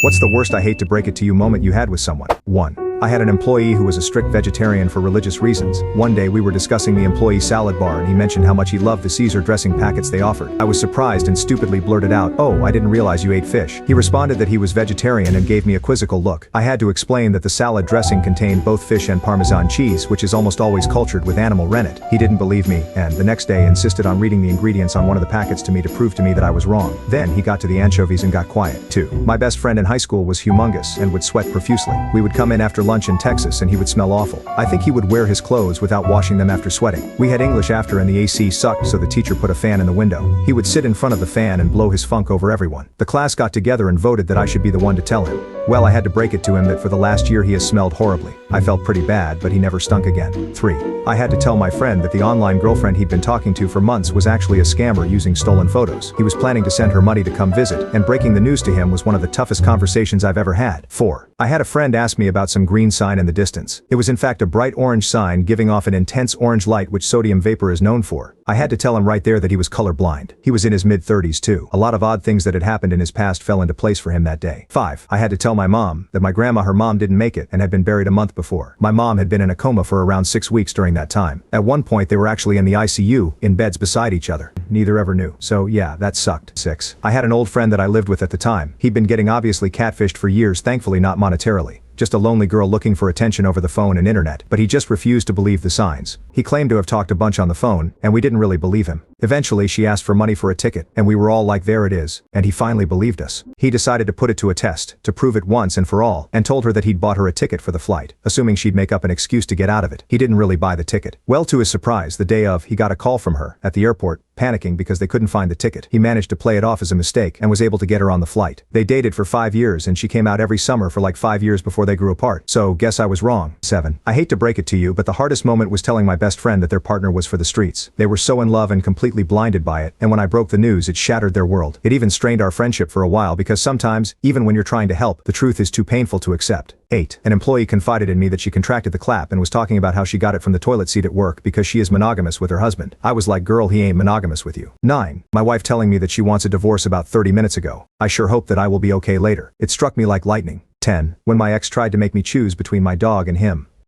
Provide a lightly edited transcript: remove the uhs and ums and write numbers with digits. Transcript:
What's the worst I hate to break it to you moment you had with someone? 1. I had an employee who was a strict vegetarian for religious reasons. One day we were discussing the employee salad bar and he mentioned how much he loved the Caesar dressing packets they offered. I was surprised and stupidly blurted out, "Oh, I didn't realize you ate fish." He responded that he was vegetarian and gave me a quizzical look. I had to explain that the salad dressing contained both fish and Parmesan cheese, which is almost always cultured with animal rennet. He didn't believe me, and the next day insisted on reading the ingredients on one of the packets to me to prove to me that I was wrong. Then he got to the anchovies and got quiet. 2. My best friend in high school was humongous and would sweat profusely. We would come in after lunch in Texas and he would smell awful. I think he would wear his clothes without washing them after sweating. We had English after and the AC sucked, so the teacher put a fan in the window. He would sit in front of the fan and blow his funk over everyone. The class got together and voted that I should be the one to tell him. Well, I had to break it to him that for the last year he has smelled horribly. I felt pretty bad, but he never stunk again. 3. I had to tell my friend that the online girlfriend he'd been talking to for months was actually a scammer using stolen photos. He was planning to send her money to come visit, and breaking the news to him was one of the toughest conversations I've ever had. 4. I had a friend ask me about some green sign in the distance. It was in fact a bright orange sign giving off an intense orange light which sodium vapor is known for. I had to tell him right there that he was colorblind. He was in his mid-30s too. A lot of odd things that had happened in his past fell into place for him that day. 5. I had to tell my mom that my grandma, her mom, didn't make it and had been buried a month before. My mom had been in a coma for around 6 weeks during that time. At one point they were actually in the ICU, in beds beside each other. Neither ever knew. So yeah, that sucked. 6. I had an old friend that I lived with at the time. He'd been getting obviously catfished for years, thankfully not monetarily. Just a lonely girl looking for attention over the phone and internet, but he just refused to believe the signs. He claimed to have talked a bunch on the phone, and we didn't really believe him. Eventually she asked for money for a ticket, and we were all like, there it is, and he finally believed us. He decided to put it to a test, to prove it once and for all, and told her that he'd bought her a ticket for the flight, assuming she'd make up an excuse to get out of it. He didn't really buy the ticket. Well, to his surprise, the day of, he got a call from her, at the airport, panicking because they couldn't find the ticket. He managed to play it off as a mistake, and was able to get her on the flight. They dated for 5 years and she came out every summer for like 5 years before they grew apart. So, guess I was wrong. 7. I hate to break it to you, but the hardest moment was telling my best friend that their partner was for the streets. They were so in love and completely blinded by it, and when I broke the news it shattered their world. It even strained our friendship for a while because sometimes, even when you're trying to help, the truth is too painful to accept. 8. An employee confided in me that she contracted the clap and was talking about how she got it from the toilet seat at work because she is monogamous with her husband. I was like, girl, he ain't monogamous with you. 9. My wife telling me that she wants a divorce about 30 minutes ago. I sure hope that I will be okay later. It struck me like lightning. 10. When my ex tried to make me choose between my dog and him.